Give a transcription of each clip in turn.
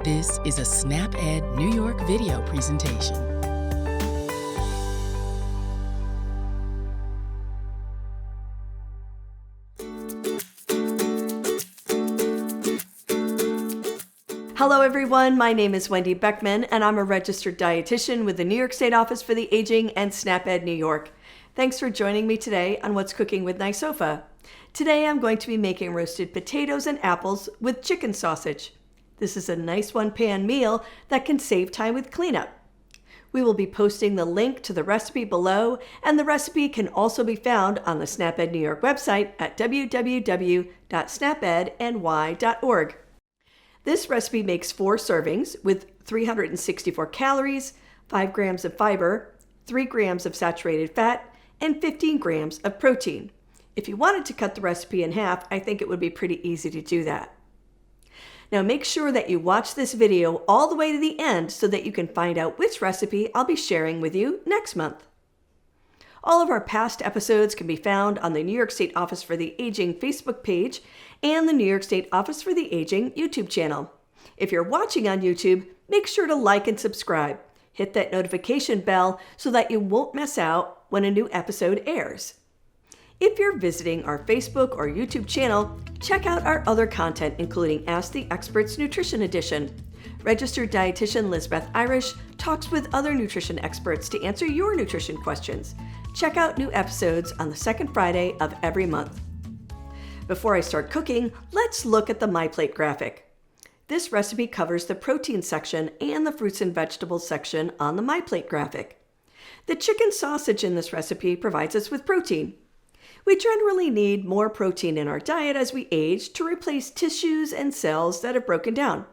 This is a SnapEd New York video presentation. Hello everyone, my name is Wendy Beckman and I'm a registered dietitian with the New York State Office for the Aging and SnapEd New York. Thanks for joining me today on What's Cooking with NYSOFA. Today I'm going to be making roasted potatoes and apples with chicken sausage. This is a nice one-pan meal that can save time with cleanup. We will be posting the link to the recipe below, and the recipe can also be found on the SnapEd New York website at www.snapedny.org. This recipe makes 4 servings with 364 calories, 5 grams of fiber, 3 grams of saturated fat, and 15 grams of protein. If you wanted to cut the recipe in half, I think it would be pretty easy to do that. Now make sure that you watch this video all the way to the end so that you can find out which recipe I'll be sharing with you next month. All of our past episodes can be found on the New York State Office for the Aging Facebook page and the New York State Office for the Aging YouTube channel. If you're watching on YouTube, make sure to like and subscribe. Hit that notification bell so that you won't miss out when a new episode airs. If you're visiting our Facebook or YouTube channel, check out our other content, including Ask the Experts Nutrition Edition. Registered dietitian Lizbeth Irish talks with other nutrition experts to answer your nutrition questions. Check out new episodes on the second Friday of every month. Before I start cooking, let's look at the My Plate graphic. This recipe covers the protein section and the fruits and vegetables section on the My Plate graphic. The chicken sausage in this recipe provides us with protein. We generally need more protein in our diet as we age to replace tissues and cells that have broken down.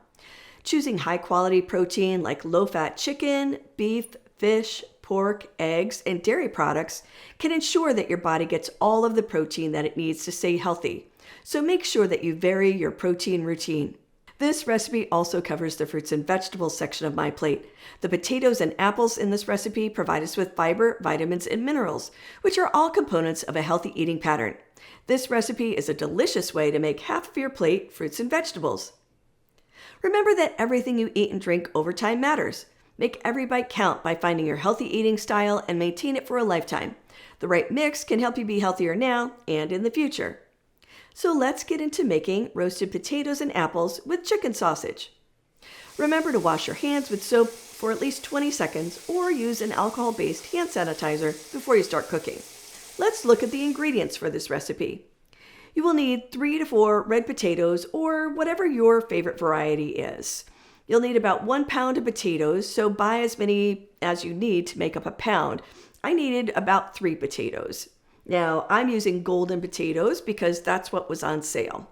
Choosing high-quality protein like low-fat chicken, beef, fish, pork, eggs, and dairy products can ensure that your body gets all of the protein that it needs to stay healthy. So make sure that you vary your protein routine. This recipe also covers the fruits and vegetables section of My Plate. The potatoes and apples in this recipe provide us with fiber, vitamins, and minerals, which are all components of a healthy eating pattern. This recipe is a delicious way to make half of your plate fruits and vegetables. Remember that everything you eat and drink over time matters. Make every bite count by finding your healthy eating style and maintain it for a lifetime. The right mix can help you be healthier now and in the future. So let's get into making roasted potatoes and apples with chicken sausage. Remember to wash your hands with soap for at least 20 seconds or use an alcohol-based hand sanitizer before you start cooking. Let's look at the ingredients for this recipe. You will need 3 to 4 red potatoes or whatever your favorite variety is. You'll need about 1 pound of potatoes, so buy as many as you need to make up a pound. I needed about 3 potatoes. Now, I'm using golden potatoes because that's what was on sale.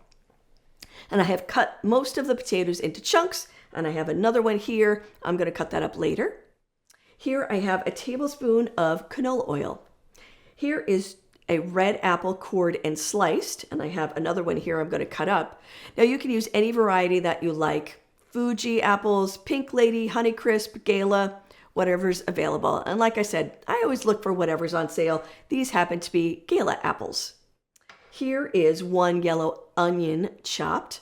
And I have cut most of the potatoes into chunks, and I have another one here. I'm going to cut that up later. Here I have a tablespoon of canola oil. Here is a red apple cored and sliced, and I have another one here I'm going to cut up. Now, you can use any variety that you like. Fuji apples, Pink Lady, Honeycrisp, Gala, whatever's available. And like I said, I always look for whatever's on sale. These happen to be Gala apples. Here is 1 yellow onion chopped.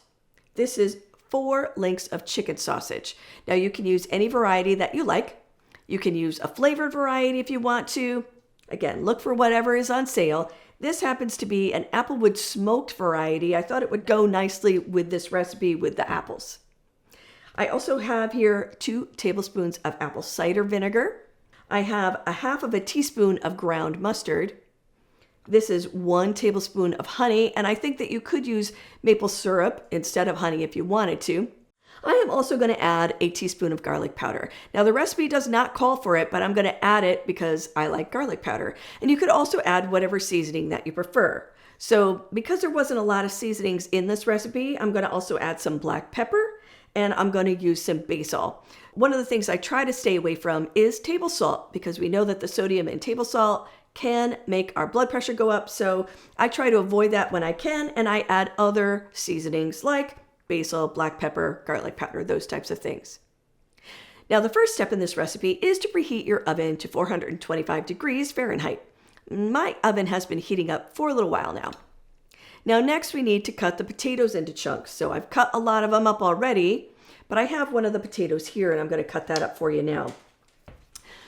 This is 4 links of chicken sausage. Now you can use any variety that you like. You can use a flavored variety if you want to. Again, look for whatever is on sale. This happens to be an applewood smoked variety. I thought it would go nicely with this recipe with the apples. I also have here 2 tablespoons of apple cider vinegar. I have a half of a teaspoon of ground mustard. This is 1 tablespoon of honey, and I think that you could use maple syrup instead of honey if you wanted to. I am also going to add a teaspoon of garlic powder. Now the recipe does not call for it, but I'm going to add it because I like garlic powder. And you could also add whatever seasoning that you prefer. So because there wasn't a lot of seasonings in this recipe, I'm going to also add some black pepper. And I'm going to use some basil. One of the things I try to stay away from is table salt because we know that the sodium in table salt can make our blood pressure go up. So I try to avoid that when I can, and I add other seasonings like basil, black pepper, garlic powder, those types of things. Now the first step in this recipe is to preheat your oven to 425 degrees Fahrenheit. My oven has been heating up for a little while now. Now next we need to cut the potatoes into chunks. So I've cut a lot of them up already, but I have one of the potatoes here and I'm going to cut that up for you now.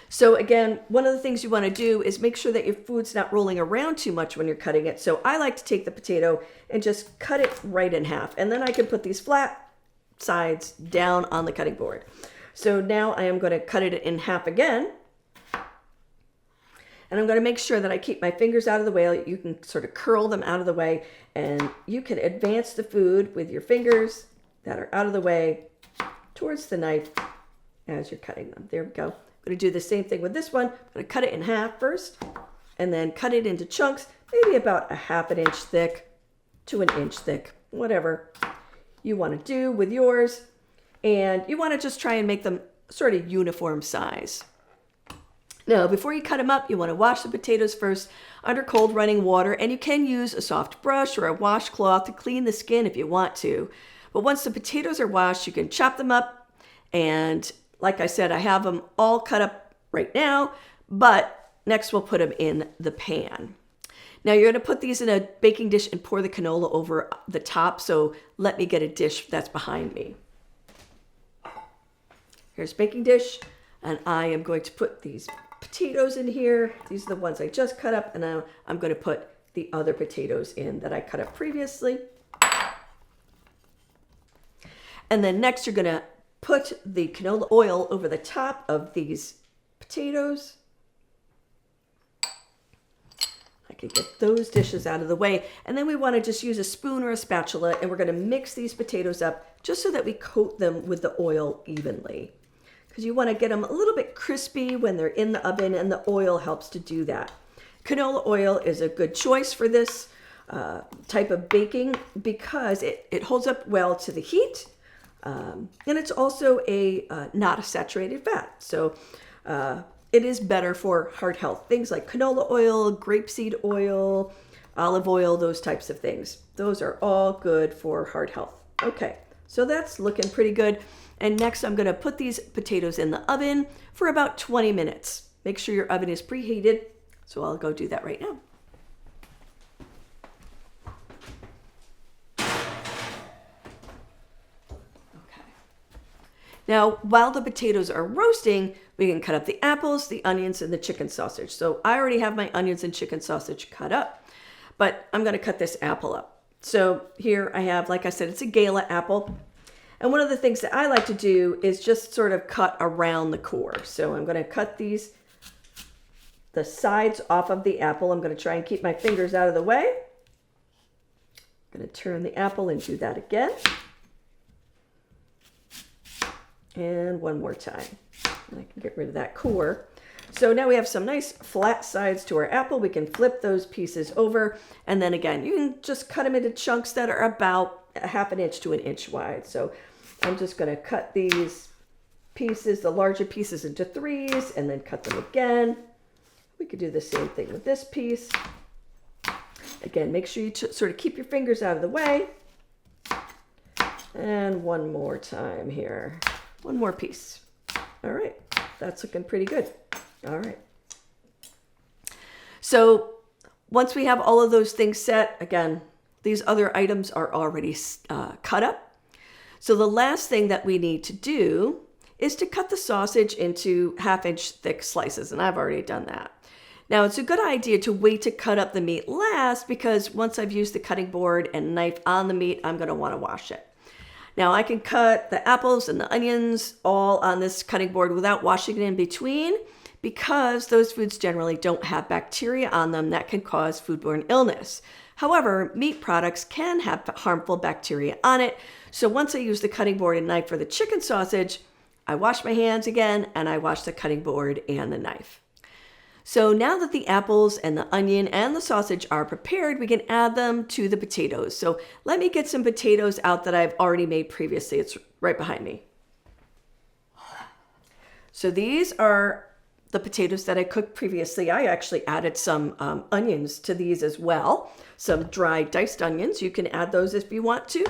So again, one of the things you want to do is make sure that your food's not rolling around too much when you're cutting it. So I like to take the potato and just cut it right in half. And then I can put these flat sides down on the cutting board. So now I am going to cut it in half again. And I'm going to make sure that I keep my fingers out of the way. You can sort of curl them out of the way, and you can advance the food with your fingers that are out of the way towards the knife as you're cutting them. There we go. I'm going to do the same thing with this one. I'm going to cut it in half first and then cut it into chunks, maybe about a half an inch thick to an inch thick, whatever you want to do with yours. And you want to just try and make them sort of uniform size. Now, before you cut them up, you want to wash the potatoes first under cold running water, and you can use a soft brush or a washcloth to clean the skin if you want to. But once the potatoes are washed, you can chop them up, and like I said, I have them all cut up right now, but next we'll put them in the pan. Now you're going to put these in a baking dish and pour the canola over the top, so let me get a dish that's behind me. Here's baking dish, and I am going to put these potatoes in here. These are the ones I just cut up, and now I'm going to put the other potatoes in that I cut up previously. And then next you're going to put the canola oil over the top of these potatoes. I can get those dishes out of the way. And then we want to just use a spoon or a spatula, and we're going to mix these potatoes up just so that we coat them with the oil evenly. Because you want to get them a little bit crispy when they're in the oven, and the oil helps to do that. Canola oil is a good choice for this type of baking because it holds up well to the heat. And it's also not a saturated fat. So it is better for heart health. Things like canola oil, grapeseed oil, olive oil, those types of things. Those are all good for heart health. Okay, so that's looking pretty good. And next I'm going to put these potatoes in the oven for about 20 minutes. Make sure your oven is preheated. So I'll go do that right now. Now, while the potatoes are roasting, we can cut up the apples, the onions, and the chicken sausage. So I already have my onions and chicken sausage cut up, but I'm going to cut this apple up. So here I have, like I said, it's a Gala apple. And one of the things that I like to do is just sort of cut around the core. So I'm going to cut the sides off of the apple. I'm going to try and keep my fingers out of the way. I'm going to turn the apple and do that again. And one more time. And I can get rid of that core. So now we have some nice flat sides to our apple. We can flip those pieces over. And then again, you can just cut them into chunks that are about a half an inch to an inch wide. So I'm just going to cut these pieces, the larger pieces, into threes and then cut them again. We could do the same thing with this piece. Again, make sure you sort of keep your fingers out of the way. And one more time here. One more piece. All right, that's looking pretty good. All right. So once we have all of those things set, again, these other items are already cut up. So the last thing that we need to do is to cut the sausage into half-inch thick slices, and I've already done that. Now, it's a good idea to wait to cut up the meat last because once I've used the cutting board and knife on the meat, I'm going to want to wash it. Now, I can cut the apples and the onions all on this cutting board without washing it in between because those foods generally don't have bacteria on them that can cause foodborne illness. However, meat products can have harmful bacteria on it. So once I use the cutting board and knife for the chicken sausage, I wash my hands again and I wash the cutting board and the knife. So now that the apples and the onion and the sausage are prepared, we can add them to the potatoes. So let me get some potatoes out that I've already made previously. It's right behind me. So these are the potatoes that I cooked previously. I actually added some onions to these as well. Some dried diced onions. You can add those if you want to.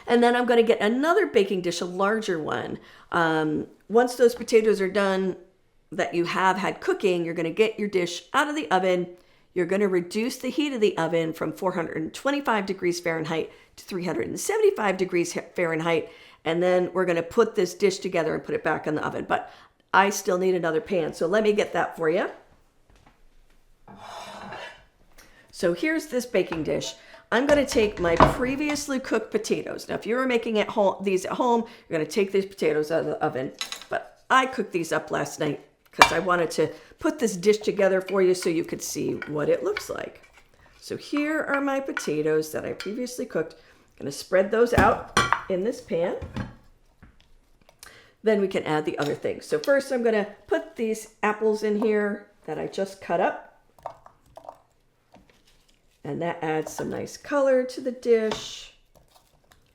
And then I'm going to get another baking dish, a larger one. Once those potatoes are done that you have had cooking, you're going to get your dish out of the oven. You're going to reduce the heat of the oven from 425 degrees Fahrenheit to 375 degrees Fahrenheit. And then we're going to put this dish together and put it back in the oven. But I still need another pan, so let me get that for you. So here's this baking dish. I'm going to take my previously cooked potatoes. Now, if you were making these at home, you're going to take these potatoes out of the oven. But I cooked these up last night because I wanted to put this dish together for you so you could see what it looks like. So here are my potatoes that I previously cooked. I'm going to spread those out in this pan. Then we can add the other things. So first I'm going to put these apples in here that I just cut up. And that adds some nice color to the dish.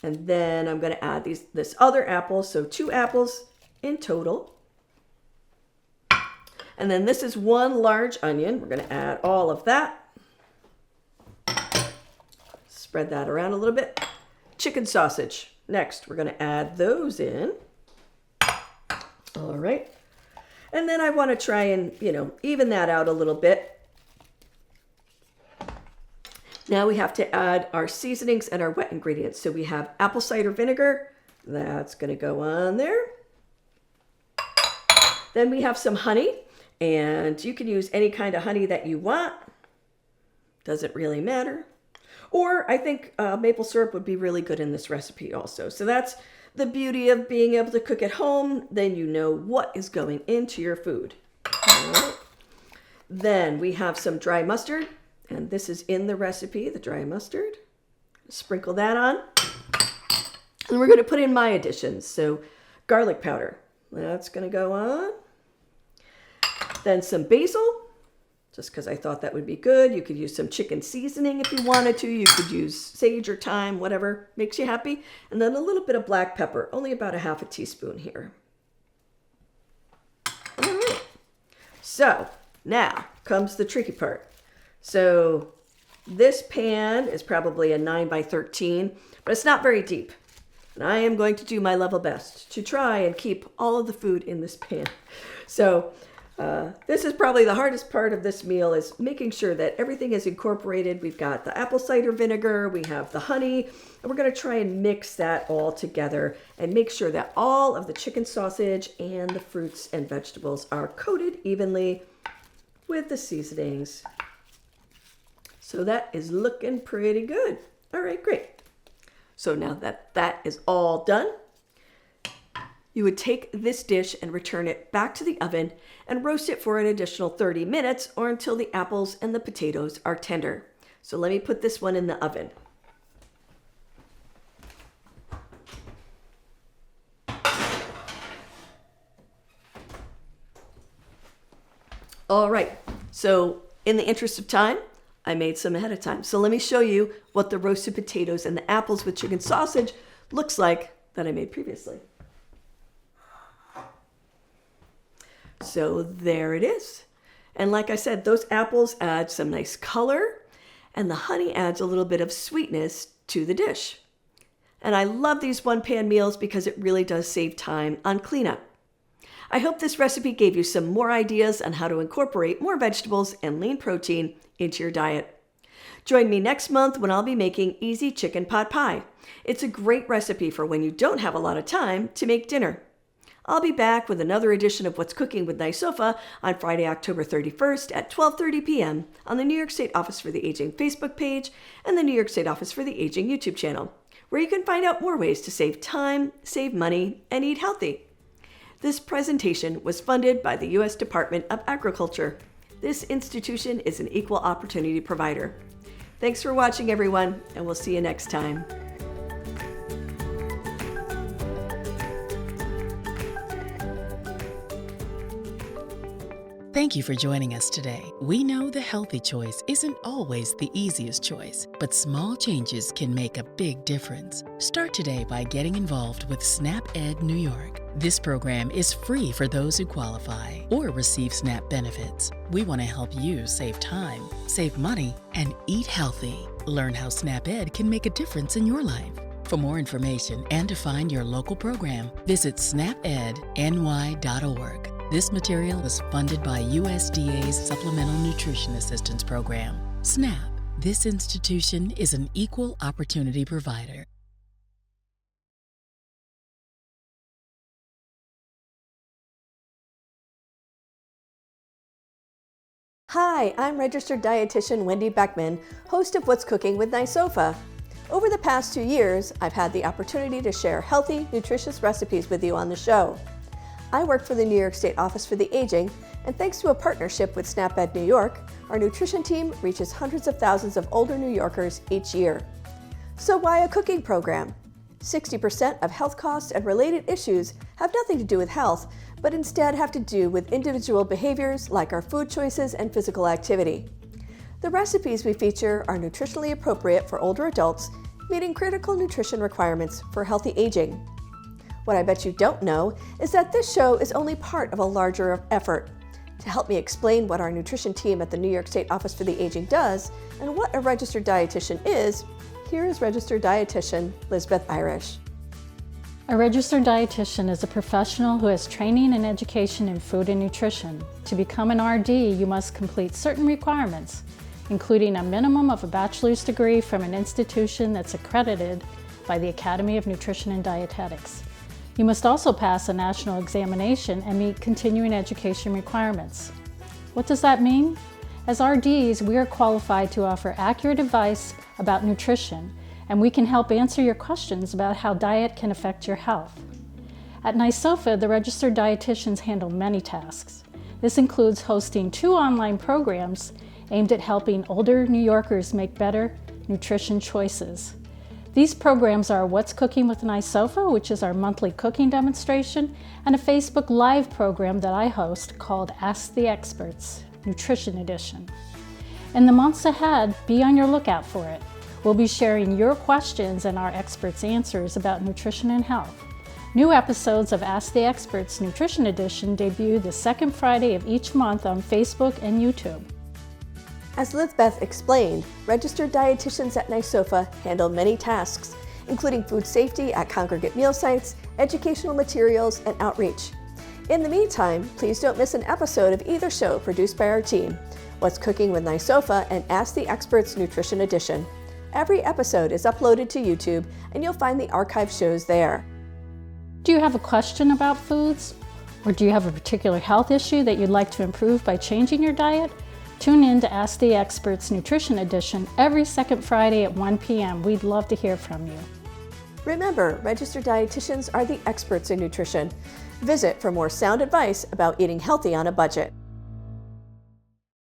And then I'm going to add this other apple, so 2 apples in total. And then this is 1 large onion. We're going to add all of that. Spread that around a little bit. Chicken sausage. Next, we're going to add those in. All right. And then I want to try and, even that out a little bit. Now we have to add our seasonings and our wet ingredients. So we have apple cider vinegar. That's going to go on there. Then we have some honey. And you can use any kind of honey that you want. Doesn't really matter. Or I think maple syrup would be really good in this recipe also. So that's the beauty of being able to cook at home. Then you know what is going into your food. All right. Then we have some dry mustard. And this is in the recipe, the dry mustard. Sprinkle that on. And we're going to put in my additions. So garlic powder. That's going to go on. Then some basil, just because I thought that would be good. You could use some chicken seasoning if you wanted to. You could use sage or thyme, whatever makes you happy. And then a little bit of black pepper, only about a half a teaspoon here. All right. So now comes the tricky part. So this pan is probably a 9 by 13, but it's not very deep. And I am going to do my level best to try and keep all of the food in this pan. So this is probably the hardest part of this meal, is making sure that everything is incorporated. We've got the apple cider vinegar, we have the honey, and we're going to try and mix that all together and make sure that all of the chicken sausage and the fruits and vegetables are coated evenly with the seasonings. So that is looking pretty good. All right, great. So now that that is all done, you would take this dish and return it back to the oven and roast it for an additional 30 minutes or until the apples and the potatoes are tender. So let me put this one in the oven. All right, so in the interest of time, I made some ahead of time. So let me show you what the roasted potatoes and the apples with chicken sausage looks like that I made previously. So there it is. And like I said, those apples add some nice color, and the honey adds a little bit of sweetness to the dish. And I love these one-pan meals because it really does save time on cleanup. I hope this recipe gave you some more ideas on how to incorporate more vegetables and lean protein into your diet. Join me next month when I'll be making easy chicken pot pie. It's a great recipe for when you don't have a lot of time to make dinner. I'll be back with another edition of What's Cooking with NYSOFA on Friday, October 31st at 12:30 p.m. on the New York State Office for the Aging Facebook page and the New York State Office for the Aging YouTube channel, where you can find out more ways to save time, save money, and eat healthy. This presentation was funded by the U.S. Department of Agriculture. This institution is an equal opportunity provider. Thanks for watching, everyone, and we'll see you next time. Thank you for joining us today. We know the healthy choice isn't always the easiest choice, but small changes can make a big difference. Start today by getting involved with SNAP Ed New York. This program is free for those who qualify or receive SNAP benefits. We want to help you save time, save money, and eat healthy. Learn how SNAP Ed can make a difference in your life. For more information and to find your local program, visit snapedny.org. This material was funded by USDA's Supplemental Nutrition Assistance Program. SNAP. This institution is an equal opportunity provider. Hi, I'm registered dietitian Wendy Beckman, host of What's Cooking with NYSOFA. Over the past 2 years, I've had the opportunity to share healthy, nutritious recipes with you on the show. I work for the New York State Office for the Aging, and thanks to a partnership with SNAP-Ed New York, our nutrition team reaches hundreds of thousands of older New Yorkers each year. So why a cooking program? 60% of health costs and related issues have nothing to do with health, but instead have to do with individual behaviors like our food choices and physical activity. The recipes we feature are nutritionally appropriate for older adults, meeting critical nutrition requirements for healthy aging. What I bet you don't know is that this show is only part of a larger effort. To help me explain what our nutrition team at the New York State Office for the Aging does and what a registered dietitian is, here is registered dietitian Lisbeth Irish. A registered dietitian is a professional who has training and education in food and nutrition. To become an RD, you must complete certain requirements, including a minimum of a bachelor's degree from an institution that's accredited by the Academy of Nutrition and Dietetics. You must also pass a national examination and meet continuing education requirements. What does that mean? As RDs, we are qualified to offer accurate advice about nutrition, and we can help answer your questions about how diet can affect your health. At NYSOFA, the registered dietitians handle many tasks. This includes hosting 2 online programs aimed at helping older New Yorkers make better nutrition choices. These programs are What's Cooking with NYSOFA, which is our monthly cooking demonstration, and a Facebook Live program that I host called Ask the Experts, Nutrition Edition. In the months ahead, be on your lookout for it. We'll be sharing your questions and our experts' answers about nutrition and health. New episodes of Ask the Experts Nutrition Edition debut the second Friday of each month on Facebook and YouTube. As Lisbeth explained, registered dietitians at NYSOFA handle many tasks, including food safety at congregate meal sites, educational materials, and outreach. In the meantime, please don't miss an episode of either show produced by our team, What's Cooking with NYSOFA and Ask the Experts Nutrition Edition. Every episode is uploaded to YouTube, and you'll find the archive shows there. Do you have a question about foods? Or do you have a particular health issue that you'd like to improve by changing your diet? Tune in to Ask the Experts Nutrition Edition every second Friday at 1 p.m. We'd love to hear from you. Remember, registered dietitians are the experts in nutrition. Visit for more sound advice about eating healthy on a budget.